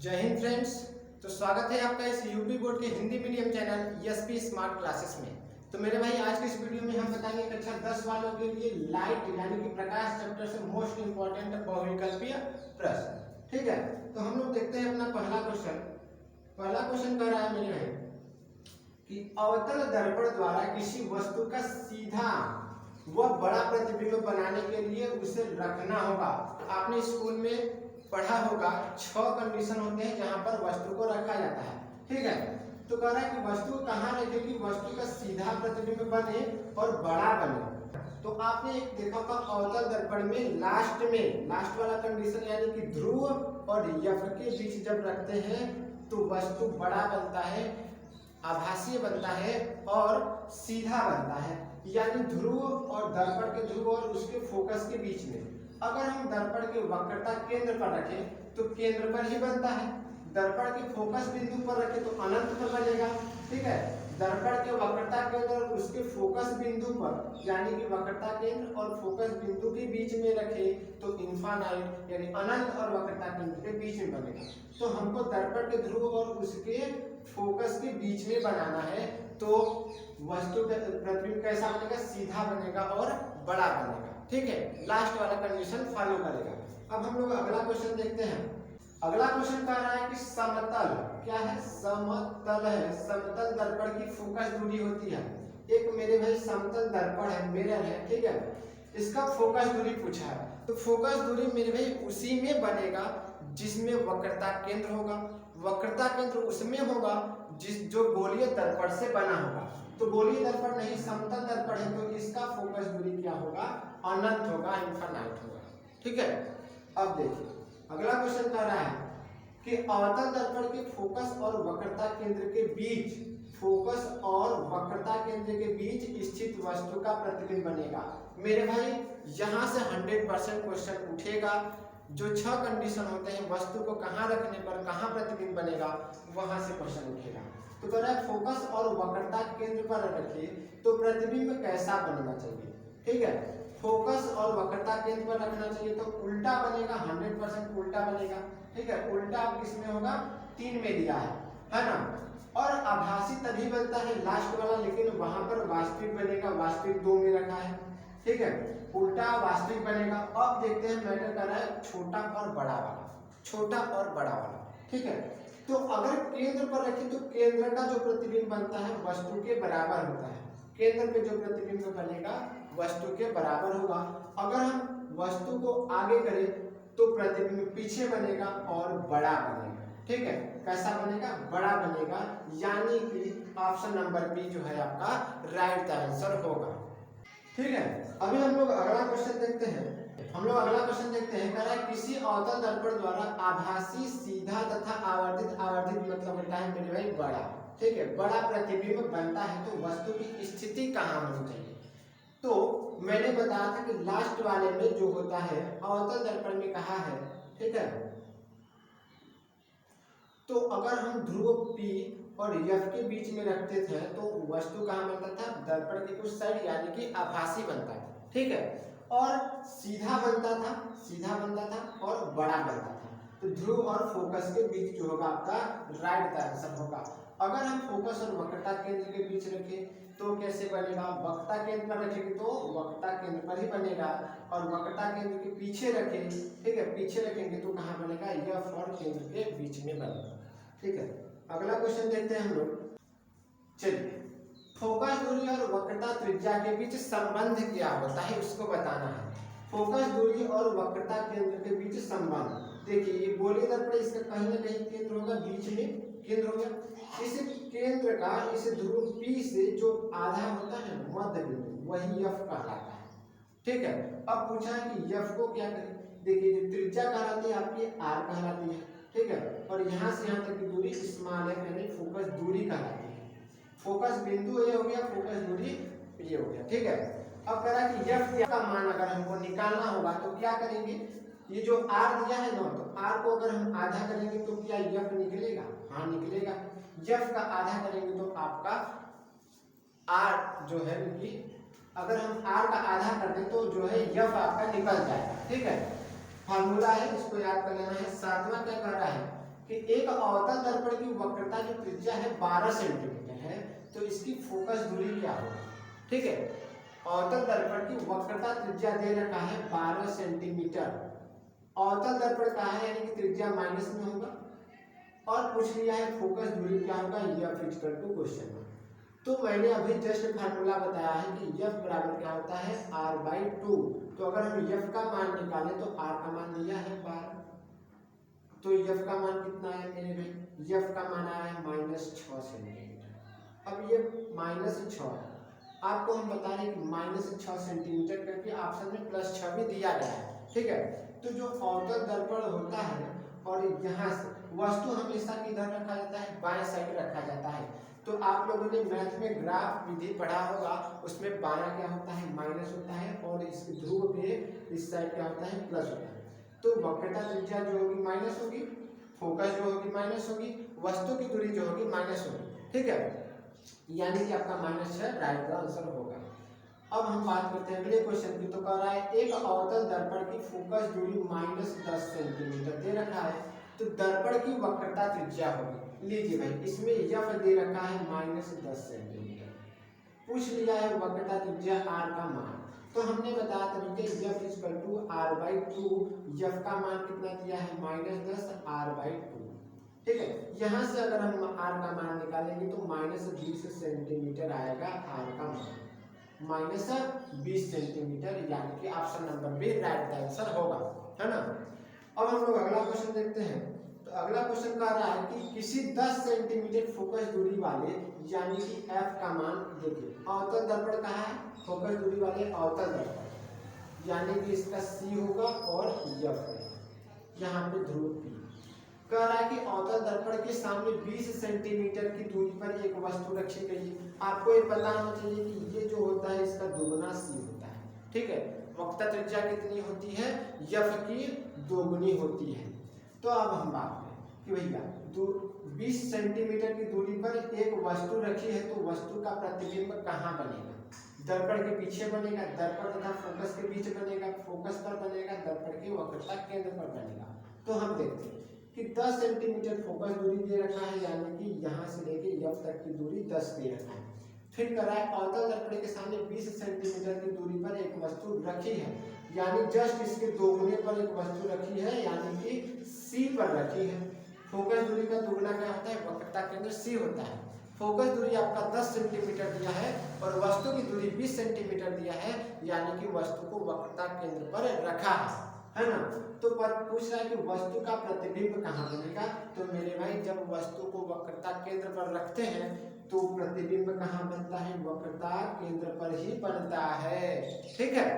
जय हिंद फ्रेंड्स। तो स्वागत है आपका इस यूपी बोर्ड के Hindi medium channel SP smart classes में। तो मेरे भाई आज के इस वीडियो में हम बताएंगे कक्षा 10 वालों के लिए लाइट यानी कि प्रकाश चैप्टर से मोस्ट इंपॉर्टेंट बहुविकल्पीय प्रश्न। ठीक है, तो हम लोग देखते हैं अपना पहला क्वेश्चन कह रहा है मेरे भाई कि अवतल दर्पण द्वारा किसी वस्तु का सीधा व बड़ा प्रतिबिंब बनाने के लिए उसे रखना होगा। आपने स्कूल में पढ़ा होगा 6 कंडीशन होते हैं जहां पर वस्तु को रखा जाता है। ठीक है, तो कह रहा है कि वस्तु कहाँ रखे कि वस्तु का सीधा प्रतिबिंब बने और बड़ा बने। तो आपने एक देखा होगा अवतल दर्पण में लास्ट वाला कंडीशन यानी कि ध्रुव और यफ के बीच जब रखते हैं तो वस्तु बड़ा बनता है, आभासीय बनता है और सीधा बनता है। यानी ध्रुव और दर्पण के ध्रुव और उसके फोकस के बीच में अगर हम दर्पण के वक्रता केंद्र पर रखें तो केंद्र पर ही बनता है। दर्पण के फोकस बिंदु पर रखें तो अनंत पर बनेगा। ठीक है, दर्पण के वक्रता केंद्र और उसके फोकस बिंदु पर यानी कि वक्रता केंद्र और फोकस बिंदु के बीच में रखें तो इनफाइनाइट यानी अनंत और वक्रता केंद्र के बीच में बनेगा। तो हमको दर्पण के ध्रुव और उसके फोकस के बीच में बनाना है तो वस्तु का प्रतिबिंब कैसा बनेगा, सीधा बनेगा और बड़ा बनेगा। ठीक है, लास्ट वाला कंडीशन फॉलो करेगा। अब हम लोग अगला क्वेश्चन देखते हैं। अगला क्वेश्चन कह रहा है कि समतल क्या है, समतल है। समतल दर्पण की फोकस दूरी होती है। एक मेरे भाई समतल दर्पण है, मिरर है। ठीक है, इसका फोकस दूरी पूछा है तो फोकस दूरी मेरे भाई उसी में बनेगा जिसमें वक्रता केंद्र होगा। वक्रता केंद्र उसमें होगा जो गोलीय दर्पण से बना होगा। तो गोलीय दर्पण नहीं समतल दर्पण है तो इसका फोकस दूरी क्या होगा, अनंत होगा, इनफाइनाइट होगा। ठीक है, अब देखिए अगला क्वेश्चन कह रहा है कि अवतल दर्पण के फोकस और वक्रता केंद्र के बीच स्थित वस्तु का प्रतिबिंब बनेगा। मेरे भाई यहाँ से 100% क्वेश्चन उठेगा। जो 6 कंडीशन होते हैं वस्तु को कहाँ रखने पर कहाँ प्रतिबिंब बनेगा वहां से क्वेश्चन उठेगा। तो कह रहा है फोकस और वक्रता केंद्र पर रखिए तो प्रतिबिंब कैसा बनना चाहिए। ठीक है, फोकस और वक्रता केंद्र पर रखना चाहिए तो उल्टा बनेगा, 100% उल्टा बनेगा। ठीक है, उल्टा अब किसमें होगा, 3 में दिया है ना। और आभासी तभी बनता है लास्ट वाला, लेकिन वहां पर वास्तविक बनेगा, वास्तविक 2 में रखा है। ठीक है, उल्टा वास्तविक बनेगा। अब देखते हैं मैटर कर रहा है छोटा और बड़ा वाला, छोटा और बड़ा वाला। ठीक है, तो अगर केंद्र पर रखें तो केंद्र का जो प्रतिबिंब बनता है वस्तु के बराबर होता है। केंद्र पे जो प्रतिबिंब बनेगा वस्तु के बराबर होगा। अगर हम वस्तु को आगे करें तो प्रतिबिंब पीछे बनेगा और बड़ा बनेगा। ठीक है, कैसा बनेगा, बड़ा बनेगा। यानी कि ऑप्शन नंबर बी जो है आपका राइट आंसर होगा। ठीक है, अभी हम लोग अगला क्वेश्चन देखते हैं। कह रहा है किसी अवतल दर्पण द्वारा आभासी सीधा तथा आवर्धित मतलब होता है मेरे भाई बड़ा। ठीक है, बड़ा प्रतिबिंब बनता है तो वस्तु की स्थिति कहाँ होनी चाहिए। तो मैंने बताया था कि लास्ट वाले में जो होता है अवतल दर्पण में कहा है। ठीक है, तो अगर हम ध्रुव P और F के बीच में रखते थे तो वस्तु कहाँ बनता था, दर्पण की कुछ साइड यानी कि आभासी बनता है। ठीक है, और सीधा बनता था और बड़ा बनता था। तो ध्रुव और फोकस के बीच जो होगा आपका राइट आंसर होगा। अगर हम फोकस और वक्रता केंद्र के बीच रखें तो कैसे बनेगा, वक्रता केंद्र पर रखेंगे तो वक्रता केंद्र पर ही बनेगा और वक्रता केंद्र के पीछे रखें। ठीक है, पीछे रखेंगे तो कहाँ बनेगा, यफ और केंद्र के बीच में बनेगा। ठीक है, अगला क्वेश्चन देखते हैं हम लोग। चलिए, फोकस दूरी और वक्रता त्रिज्या के बीच संबंध क्या होता है उसको बताना है। फोकस दूरी और वक्रता केंद्र के बीच संबंध देखिए, ये गोलीय दर्पण इसका कहीं ना कहीं केंद्र होगा, बीच में केंद्र होगा। इस केंद्र का इस ध्रुव P से जो आधा होता है मध्य बिंदु वही F कहलाता है। ठीक है, अब पूछा है कि F को क्या करें। देखिए त्रिज्या कहलाती है आपकी R कहलाती है। ठीक है, और यहाँ से यहाँ तक की दूरी स्मॉल f यानी फोकस दूरी कहलाती है। फोकस बिंदु ये हो गया, फोकस दूरी ये हो गया। ठीक है, अब कह रहा है कि F का मान अगर हमको निकालना होगा तो क्या करेंगे, ये जो R दिया है ना तो R को अगर हम आधा करेंगे तो क्या F निकलेगा, हाँ निकलेगा। F का आधा करेंगे तो आपका R जो है कि अगर हम R का आधा कर दें तो जो है F आपका निकल जाएगा। ठीक है, फार्मूला है, इसको याद कर लेना है। सातवां क्या कह रहा है कि एक अवतल दर्पण की वक्रता की त्रिज्या है 12 सेंटीमीटर है, तो इसकी फोकस दूरी क्या होगी। ठीक है, अवतल दर्पण की वक्रता त्रिज्या दे रखा है 12 सेंटीमीटर, अवतल दर्पण कहा है यानी कि त्रिज्या माइनस में होगा, और पूछ लिया है फोकस दूरी क्या होगा, F equal to question mark. तो मैंने अभी जस्ट फार्मूला बताया है कि F बराबर क्या होता है R/2। तो अगर हम F का मान निकालें तो R का मान दिया है 12, तो F का मान कितना है मेरे भाई, F का मान आया है -6 सेंटीमीटर। अब ये -6 है, आपको हम बता रहे हैं कि -6 सेंटीमीटर करके ऑप्शन में +6 भी दिया गया है। ठीक है, तो जो अवतल दर्पण होता है और यहाँ से वस्तु हमेशा किधर रखा जाता है, बाएं साइड रखा जाता है। तो आप लोगों ने मैथ में ग्राफ विधि पढ़ा होगा, उसमें बायां क्या होता है माइनस होता है और इस ध्रुव पे इस साइड क्या होता है प्लस होता है। तो वक्रता त्रिज्या जो होगी माइनस होगी, फोकस जो होगी माइनस होगी, वस्तु की दूरी जो होगी माइनस होगी। ठीक है, यानी कि आपका -6 राइट आंसर होगा। अब हम बात करते हैं अगले क्वेश्चन की। तो कह रहा है एक अवतल दर्पण की फोकस दूरी -10 सेंटीमीटर दे रखा है, तो दर्पण की वक्रता त्रिज्या होगी। लीजिए भाई, इसमें F दे रखा है -10 सेंटीमीटर, पूछ लिया है वक्रता त्रिज्या R का मान। तो हमने बताया था कि F equal to R/2, F का मान कितना दिया है -10 R/2। ठीक है, यहाँ से अगर हम R का मान निकालेंगे तो -20 सेंटीमीटर आएगा R का मान, -20 सेंटीमीटर, यानी कि option number b right answer होगा, है ना। अब हम लोग अगला क्वेश्चन देखते हैं। तो अगला क्वेश्चन कह रहा है कि किसी 10 सेंटीमीटर फोकस दूरी वाले यानी कि F का मान देखिए, अवतल दर्पण कहाँ है, फोकस दूरी वाले अवतल दर्पण, यानी कि इसका C होगा और F है, यहाँ पे ध्रुव P। कह रहा है कि अवतल दर्पण के सामने 20 सेंटीमीटर की दूरी पर एक वस्तु रखी गई है। आपको ये पता होना चाहिए कि ये जो होता है इसका दोगुना C होता है। ठीक है, वक्रता त्रिज्या कितनी होती है, F की दोगुनी होती है। तो अब हम बात करें कि भैया 20 सेंटीमीटर की दूरी पर एक वस्तु रखी है, तो वस्तु का प्रतिबिंब कहाँ बनेगा, दर्पण के पीछे बनेगा, दर्पण तथा फोकस के बीच बनेगा, फोकस पर बनेगा, दर्पण की वक्रता केंद्र पर बनेगा। तो हम देखते हैं कि 10 सेंटीमीटर फोकस दूरी दे रखा है, यानी कि यहाँ से लेके F तक की दूरी 10 दे रखा है। फिर कह रहा है अवतल दर्पण के सामने 20 सेंटीमीटर की दूरी पर एक वस्तु रखी है, यानी जस्ट इसके दोगुने पर एक वस्तु रखी है, यानी कि C पर रखी है। फोकस दूरी का दोगुना क्या होता है, वक्रता केंद्र C होता है। फोकस दूरी आपका 10 सेंटीमीटर दिया है और वस्तु की दूरी 20 सेंटीमीटर दिया है, यानी कि वस्तु को वक्रता केंद्र पर रखा है ना। तो पूछ रहा है कि वस्तु का प्रतिबिंब कहाँ बनेगा। तो मेरे भाई जब वस्तु को वक्रता केंद्र पर रखते हैं तो प्रतिबिंब कहाँ बनता है, वक्रता केंद्र पर ही बनता है। ठीक है,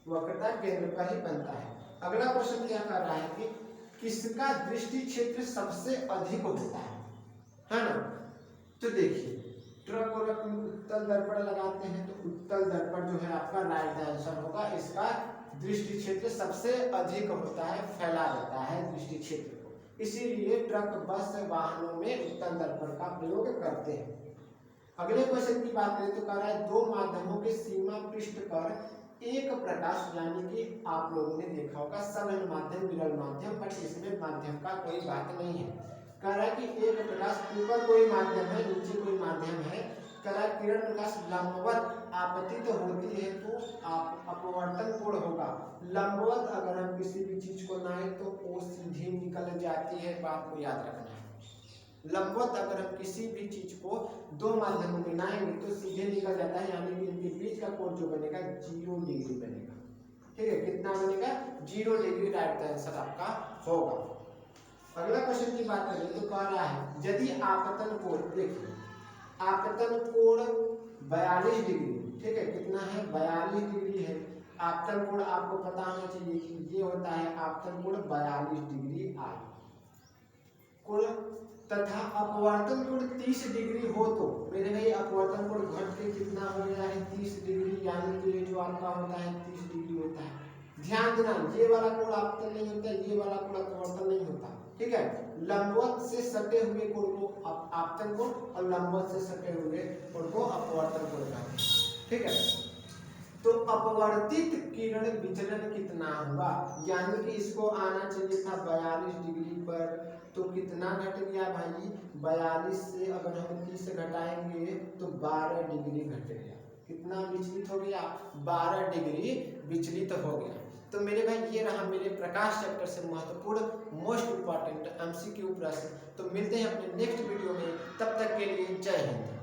वक्रता केंद्र पर ही बनता है। अगला क्वेश्चन क्या कर रहा है कि किसका दृष्टि क्षेत्र सबसे अधिक होता है ना। तो देखिए ट्रक और उत्तल दर्पण लगाते हैं, तो उत्तल दर्पण जो है आपका राइट आंसर होगा। इसका दृष्टि क्षेत्र सबसे अधिक होता है, फैला रहता है दृष्टि क्षेत्र को, इसीलिए ट्रक बस वाहनों में उत्तल दर्पण का प्रयोग करते हैं। अगले क्वेश्चन की बात करें तो कह रहा है दो माध्यमों के सीमा पृष्ठ पर एक प्रकाश, यानी कि आप लोगों ने देखा होगा सघन माध्यम विरल माध्यम, बट इसमें माध्यम का कोई बात नहीं है। कह रहा है कि एक प्रकाश ऊपर कोई माध्यम है, नीचे कोई माध्यम है। कह रहा है किरण प्रकाश लंबवत आपतित होती है तो अपवर्तन कोण होगा। लंबवत अगर हम किसी भी चीज को नाए तो वो सीधी निकल जाती है, बात को याद रखना है। लंबवत अगर हम किसी भी चीज को दो माध्यमों में नाएंगे तो सीधे निकल जाता है, यानी कि इनके बीच का कोण जो बनेगा 0 डिग्री बनेगा। ठीक है, कितना बनेगा 0 डिग्री, राइट आंसर आपका होगा। अगला क्वेश्चन की बात करें तो कह रहा है यदि आपतन कोण, देखिए आपतन कोण 42 डिग्री, ठीक है कितना है 42 डिग्री है। आपतन कोण आपको पता होना चाहिए कि ये होता है आपतन कोण 42 डिग्री आर कोण, तथा अपवर्तन कोण 30 डिग्री हो तो मेरे भाई अपवर्तन कोण घट के कितना हो गया है 30 डिग्री, यानी कि ये जो आपका होता है 30 डिग्री होता है। ध्यान देना ये वाला कोण आपतन नहीं होता, ये वाला कोण अपवर्तन नहीं होता। ठीक है, लंबवत से सटे हुए कोण को आपतन कोण और लंबवत से सटे हुए कोण को अपवर्तन कोण कहते हैं। ठीक है, तो अपवर्तित किरण विचलन कितना हुआ, यानी कि इसको आना चाहिए था 42 डिग्री पर, तो कितना घट गया भाई 42 से अगर हम 30 से घटाएंगे तो 12 डिग्री घट गया। कितना विचलित हो गया, 12 डिग्री विचलित हो गया। तो मेरे भाई ये रहा मेरे प्रकाश चैप्टर से महत्वपूर्ण मोस्ट इंपॉर्टेंट एमसीक्यू प्रश्न। तो मिलते हैं अपने नेक्स्ट वीडियो में, तब तक के लिए जय हिंद।